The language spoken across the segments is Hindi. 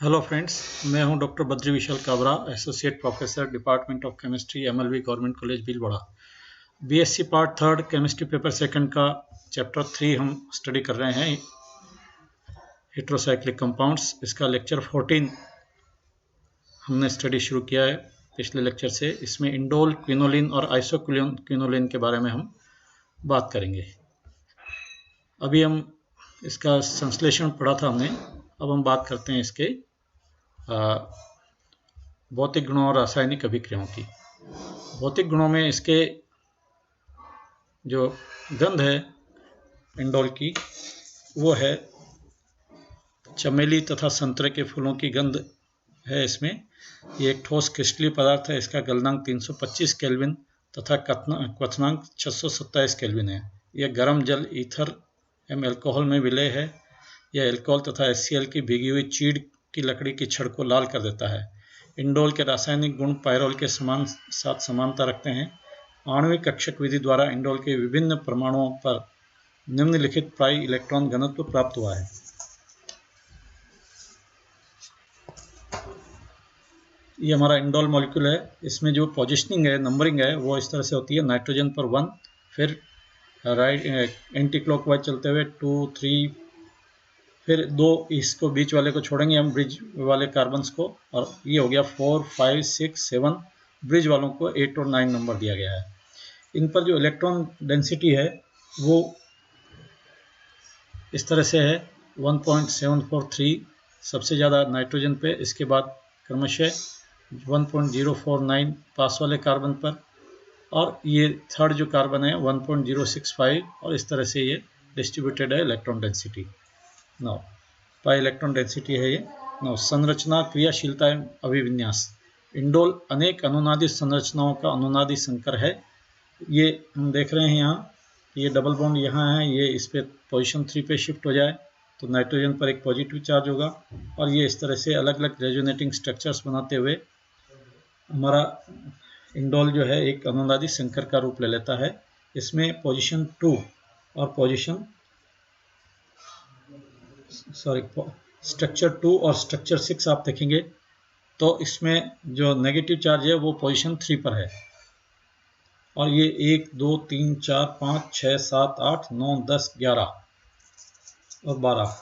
हेलो फ्रेंड्स, मैं हूं doctor Badri Vishal Kabra, associate professor, department of chemistry, MLV, government college Bhilwara. BSc part third, chemistry paper second का चैप्टर 3 हम स्टडी कर रहे हैं, हेट्रोसाइक्लिक कंपाउंड्स। इसका लेक्चर 14 हमने स्टडी शुरू किया है पिछले लेक्चर से। इसमें इंडोल, क्विनोलिन और आइसोक्विनोलिन के बारे में हम बात करेंगे। अभी हम इसका संश्लेषण पढ़ा था हमने, अब हम बात करते हैं इसके भौतिक गुणों और रासायनिक अभिक्रियाओं की। भौतिक गुणों में इसके जो गंध है इंडोल की, वो है चमेली तथा संतरे के फूलों की गंध है इसमें। ये एक ठोस क्रिस्टलीय पदार्थ है। इसका गलनांक 325 केल्विन तथा क्वथनांक 627 केल्विन है। यह गर्म जल, ईथर एवं एल्कोहल में विलय है। यह एल्कोहल तथा HCl की भीगी हुई चीड़ की लकड़ी की छड़ को लाल कर देता है। इंडोल के रासायनिक गुण पायरोल के साथ समानता रखते हैं। आणविक कक्षक विधि द्वारा इंडोल के विभिन्न परमाणुओं पर निम्नलिखित पाई इलेक्ट्रॉन घनत्व प्राप्त हुआ है। ये हमारा इंडोल मॉलिक्यूल है। इसमें जो पोजिशनिंग है, नंबरिंग है, वो इस तरह से होती है। नाइट्रोजन पर 1, फिर राइट एंटी क्लॉकवाइज चलते हुए 2, 3, फिर 2 इसको बीच वाले को छोड़ेंगे हम, ब्रिज वाले कार्बन्स को, और ये हो गया 4, 5, 6, 7। ब्रिज वालों को 8 और 9 नंबर दिया गया है। इन पर जो इलेक्ट्रॉन डेंसिटी है वो इस तरह से है, 1.743 सबसे ज़्यादा नाइट्रोजन पे, इसके बाद क्रमशः 1.049 पास वाले कार्बन पर, और ये थर्ड जो कार्बन है 1.065, और इस तरह से ये डिस्ट्रीब्यूटेड है इलेक्ट्रॉन डेंसिटी। नौ पाई इलेक्ट्रॉन डेंसिटी है ये। नौ संरचना, क्रियाशीलता एवं अभिविन्यास। इंडोल अनेक अनुनादी संरचनाओं का अनुनादी संकर है। ये हम देख रहे हैं यहाँ, ये डबल बॉन्ड यहाँ है, ये इस पे पोजीशन 3 पे शिफ्ट हो जाए तो नाइट्रोजन पर एक पॉजिटिव चार्ज होगा, और ये इस तरह से अलग अलग रेजोनेटिंग स्ट्रक्चर्स बनाते हुए हमारा इंडोल जो है एक अनुनादी संकर का रूप ले लेता है। इसमें पोजीशन 2 और स्ट्रक्चर 2 और स्ट्रक्चर 6 आप देखेंगे तो इसमें जो नेगेटिव चार्ज है वो पोजीशन 3 पर है, और ये 1, 2, 3, 4, 5, 6, 7, 8, 9, 10, 11 और 12,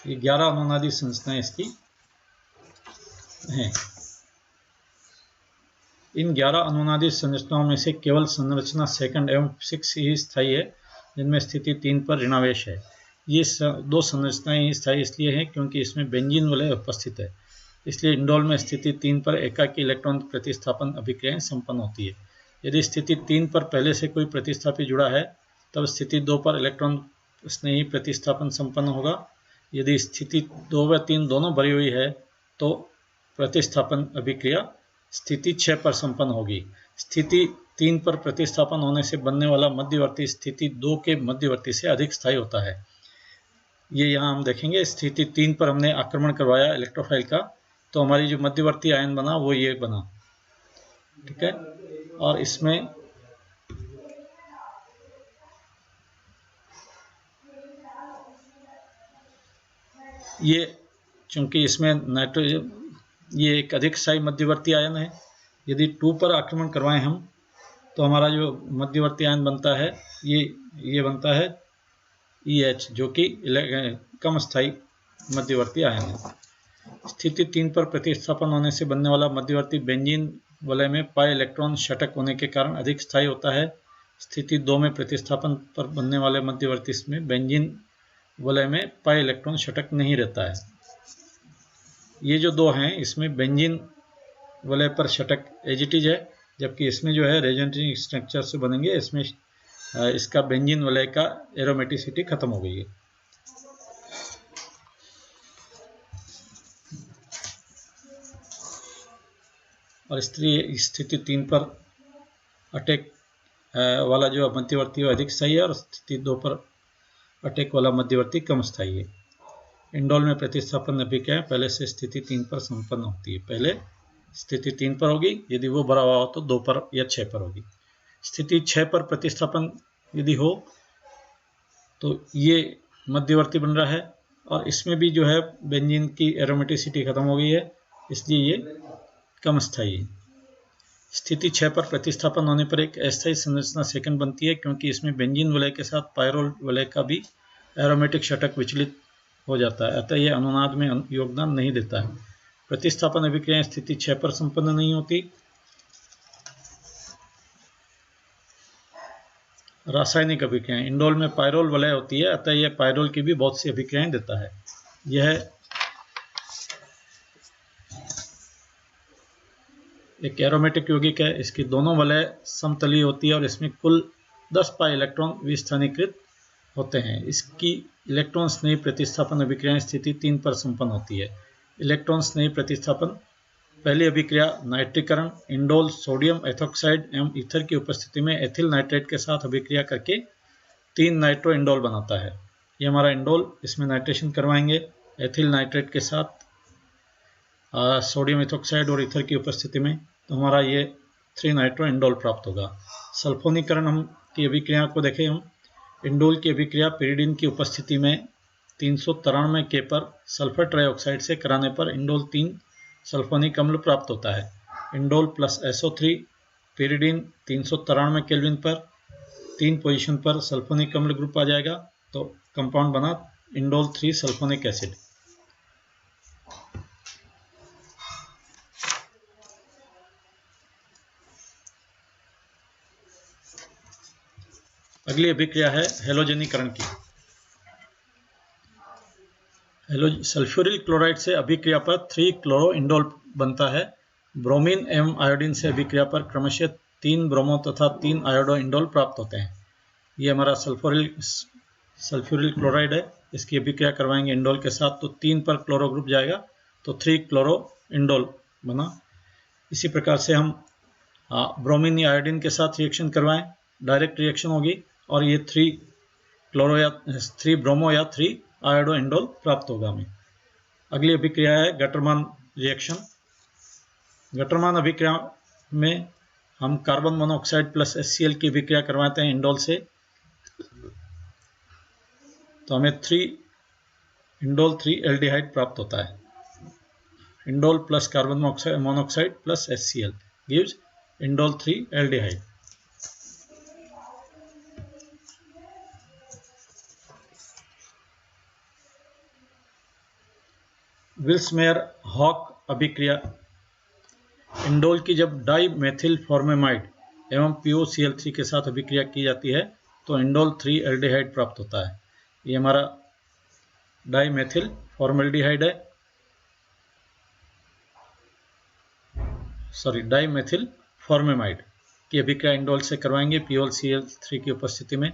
ये 11 अनुनादी संरचनाएं इसकी हैं। इन 11 अनुनादी संरचनाओं में से केवल संरचना सेकंड एवं 6 ही स्थायी है, जिनमें स्थिति 3 पर ऋणावेश है। ये 2 संरचनाएं स्थायी इसलिए हैं क्योंकि इसमें बेंजीन वलय उपस्थित है, इसलिए इंडोल में स्थिति 3 पर एकाकी इलेक्ट्रॉन प्रतिस्थापन अभिक्रियाएं संपन्न होती है। यदि स्थिति 3 पर पहले से कोई प्रतिस्थापी जुड़ा है तब स्थिति 2 पर इलेक्ट्रॉन स्नेही प्रतिस्थापन संपन्न होगा। यदि स्थिति 2 व 3 दोनों भरी हुई है तो प्रतिस्थापन अभिक्रिया स्थिति 6 पर संपन्न होगी। स्थिति 3 पर प्रतिस्थापन होने से बनने वाला मध्यवर्ती स्थिति 2 के मध्यवर्ती से अधिक स्थायी होता है। ये यहाँ हम देखेंगे, स्थिति 3 पर हमने आक्रमण करवाया इलेक्ट्रोफाइल का, तो हमारी जो मध्यवर्ती आयन बना वो ये बना, ठीक है। और इसमें ये चूंकि इसमें नाइट्रोजन, ये एक अधिक स्थायी मध्यवर्ती आयन है। यदि 2 पर आक्रमण करवाएं हम तो हमारा जो मध्यवर्ती आयन बनता है ये बनता है EH, जो कि कम स्थायी मध्यवर्ती आयन है। स्थिति 3 पर प्रतिस्थापन होने से बनने वाला मध्यवर्ती बेंजीन वलय में पाई इलेक्ट्रॉन षटक होने के कारण अधिक स्थायी होता है। स्थिति 2 में प्रतिस्थापन पर बनने वाले मध्यवर्ती में बेंजीन वलय में पाई इलेक्ट्रॉन षटक नहीं रहता है। ये जो 2 हैं इसमें बेंजीन वलय पर षटक एजिटिज है, जबकि इसमें जो है रेजोनेटिंग स्ट्रक्चर से बनेंगे, इसमें इसका बेंजीन वलय का एरोमेटिसिटी खत्म हो गई है। और स्थिति 3 पर अटैक वाला जो मध्यवर्ती है अधिक स्थायी है, और स्थिति 2 पर अटैक वाला मध्यवर्ती कम स्थायी है। इंडोल में प्रतिस्थापन अभिक्रिया पहले से स्थिति 3 पर संपन्न होती है। पहले स्थिति 3 पर होगी, यदि वो भरा हुआ हो तो 2 पर या 6 पर होगी। स्थिति 6 पर प्रतिस्थापन यदि हो तो ये मध्यवर्ती बन रहा है, और इसमें भी जो है बेंजीन की एरोमेटिसिटी खत्म हो गई है, इसलिए ये कम स्थायी है। स्थिति 6 पर प्रतिस्थापन होने पर एक अस्थायी संरचना सेकंड बनती है, क्योंकि इसमें बेंजीन वलय के साथ पायरोल वलय का भी एरोमेटिक षटक विचलित हो जाता है, अतः यह अनुनाद में योगदान नहीं देता है। प्रतिस्थापन अभिक्रियाएं स्थिति 6 पर संपन्न नहीं होती। रासायनिक अभिक्रियाएं, इंडोल में पायरोल वलय होती है, अतः यह पायरोल की भी बहुत सी अभिक्रियाएं देता है। यह एक एरोमेटिक यौगिक है, इसकी दोनों वलय समतलीय होती है और इसमें कुल 10 पाई इलेक्ट्रॉन विस्थानीकृत होते हैं। इसकी इलेक्ट्रॉन स्नेही प्रतिस्थापन अभिक्रियाएं स्थिति 3 पर संपन्न होती है। इलेक्ट्रॉन स्नेही प्रतिस्थापन, पहली अभिक्रिया नाइट्रीकरण, इंडोल सोडियम एथोक्साइड एवं ईथर की उपस्थिति में एथिल नाइट्रेट के साथ अभिक्रिया करके 3 नाइट्रो इंडोल बनाता है। ये हमारा इंडोल, इसमें नाइट्रेशन करवाएंगे एथिल नाइट्रेट के साथ सोडियम एथोक्साइड और ईथर की उपस्थिति में, तो हमारा ये 3 नाइट्रो इंडोल प्राप्त होगा। सल्फोनीकरण हम की अभिक्रिया को देखें हम, इंडोल की अभिक्रिया पिरिडीन की उपस्थिति में 393 K पर सल्फर ट्राइऑक्साइड से कराने पर इंडोल 3 सल्फोनिक अम्ल प्राप्त होता है। Indole plus SO3 pyridine 393 kelvin पर 3 पोजीशन पर सल्फोनिक अम्ल ग्रुप आ जाएगा, तो कंपाउंड बना इंडोल 3 सल्फोनिक एसिड। अगली अभिक्रिया है हेलोजनीकरण की। सल्फ्यूरिल क्लोराइड से अभिक्रिया पर 3 क्लोरो इंडोल बनता है। ब्रोमीन एवं आयोडीन से अभिक्रिया पर क्रमशः 3 ब्रोमो तथा 3 आयोडो इंडोल प्राप्त होते हैं। ये हमारा सल्फ्यूरिल क्लोराइड है, इसकी अभिक्रिया करवाएंगे इंडोल के साथ, तो 3 पर क्लोरो ग्रुप जाएगा, तो 3 क्लोरो इंडोल बना। इसी प्रकार से हम ब्रोमीन या आयोडीन के साथ रिएक्शन करवाएं, डायरेक्ट रिएक्शन होगी और ये 3 क्लोरो या 3 ब्रोमो या 3 आयोडो इंडोल प्राप्त होगा हमें। अगली अभिक्रिया है गटरमान रिएक्शन। गटरमान अभिक्रिया में हम कार्बन मोनोऑक्साइड प्लस HCl की अभिक्रिया करवाते हैं इंडोल से, तो हमें 3 इंडोल 3 एल्डिहाइड प्राप्त होता है। Indole plus carbon monoxide plus HCl gives indole 3 aldehyde. Vilsmeier Haack अभिक्रिया, इंडोल की जब डाई मेथिल फॉर्मेमाइड एवं POCl3 के साथ अभिक्रिया की जाती है तो इंडोल 3 एल्डिहाइड प्राप्त होता है। ये हमारा डाई मेथिल फॉर्मेल्डिहाइड है, डाई मेथिल फॉर्मेमाइड की अभिक्रिया इंडोल से करवाएंगे POCl3 की उपस्थिति में,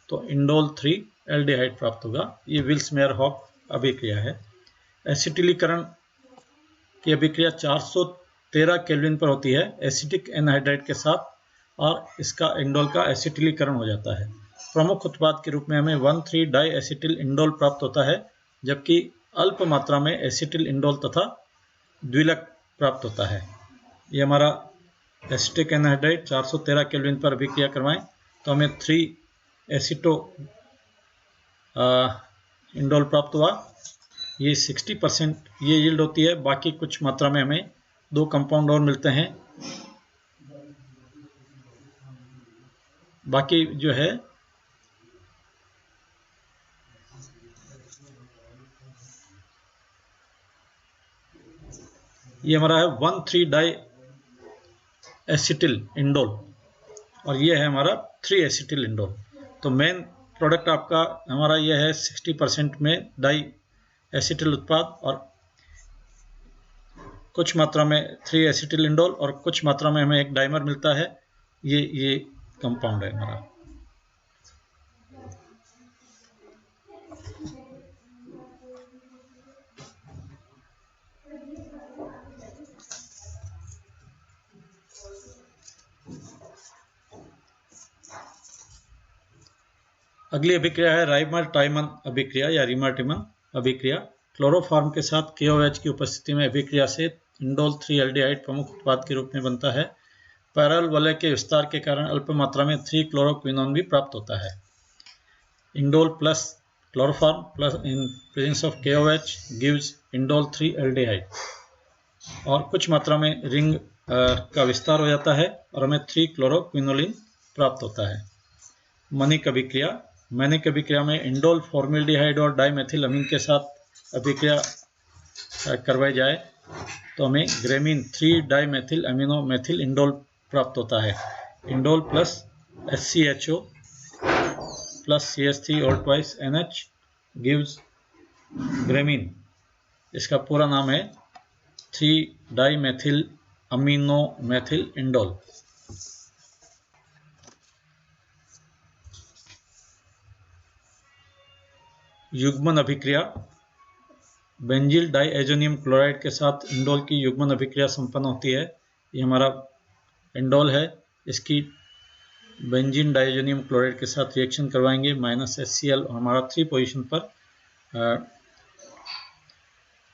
तो इंडोल 3 एल्डिहाइड प्राप्त होगा। ये विल्समेयर हॉक अभिक्रिया है। एसिटिलीकरण की अभिक्रिया 413 केल्विन पर होती है एसिटिक एनहाइड्राइड के साथ, और इसका इंडोल का एसिटिलीकरण हो जाता है। प्रमुख उत्पाद के रूप में हमें 1,3 डाई एसिटिल इंडोल प्राप्त होता है, जबकि अल्प मात्रा में एसिटिल इंडोल तथा द्विलक प्राप्त होता है। ये हमारा एसिटिक एनहाइड्राइड 413 केल्विन पर अभिक्रिया करवाएं तो हमें 3 एसिटो इंडोल प्राप्त हुआ। ये 60% ये यील्ड होती है, बाकी कुछ मात्रा में हमें 2 कंपाउंड और मिलते हैं। बाकी जो है ये हमारा है 1,3 डाई एसिटिल इंडोल और ये है हमारा 3 एसिटिल इंडोल। तो मेन प्रोडक्ट आपका हमारा ये है 60% में डाई एसिटिल उत्पाद और कुछ मात्रा में 3 एसिटिल इंडोल और कुछ मात्रा में हमें एक डाइमर मिलता है। ये कंपाउंड है हमारा। अगली अभिक्रिया है राइमर टाइमन अभिक्रिया या रिमर-टाइमन अभिक्रिया। क्लोरोफॉर्म के साथ KOH की उपस्थिति में अभिक्रिया से इंडोल 3 एल्डिहाइड प्रमुख उत्पाद के रूप में बनता है। पैरेलल वलय के विस्तार के कारण अल्प मात्रा में 3 क्लोरोक्विनोन भी प्राप्त होता है। Indole plus chloroform plus in presence of KOH gives indole 3 aldehyde, और कुछ मात्रा में रिंग का विस्तार हो जाता है और हमें 3 क्लोरोक्विनोलिन प्राप्त होता है। मनिक अभिक्रिया में इंडोल फॉर्मेल्डिहाइड और डाइमेथिल अमीन के साथ अभिक्रिया करवाई जाए तो हमें ग्रेमीन 3 डाइमेथिल अमीनो मेथिल इंडोल प्राप्त होता है। Indole plus SCHO plus CH3 और ट्वाइस NH गिव्स ग्रेमीन। इसका पूरा नाम है 3 डाइमेथिल अमीनो मेथिल इंडोल। युग्मन अभिक्रिया, बेंजील डाइएजोनियम क्लोराइड के साथ इंडोल की युग्मन अभिक्रिया संपन्न होती है। ये हमारा इंडोल है, इसकी बेंजीन डाइएजोनियम क्लोराइड के साथ रिएक्शन करवाएंगे, -HCl हमारा 3 पोजीशन पर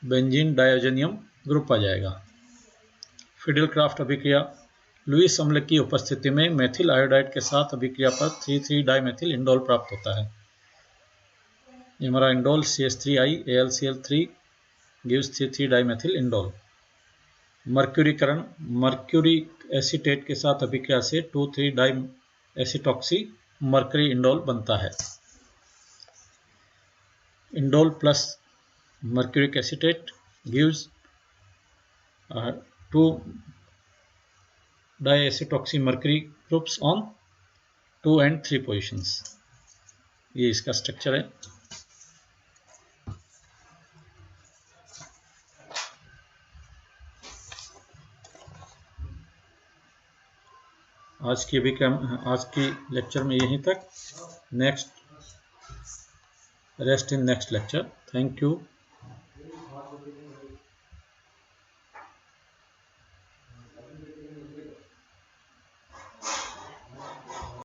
बेंजीन डाइएजोनियम ग्रुप आ जाएगा। फिडेलक्राफ्ट अभिक्रिया, लुईस अम्ल की उपस्थिति में मेथिल आयोडाइड के साथ अभिक्रिया पर 3,3 डाइमेथिल इंडोल प्राप्त होता है। ये हमारा indole CH3I AlCl3 gives 3,3 dimethyl indole. मर्क्यूरीकरण, मर्क्यूरिक एसीटेट के साथ अभिक्रिया से 2,3 डाई एसीटॉक्सी मर्करी इंडोल बनता है। Indole plus mercuric acetate gives 2 diacetoxy mercury groups on 2 and 3 positions. ये इसका स्ट्रक्चर है। आज की लेक्चर में यहीं तक। Rest in next lecture. Thank you.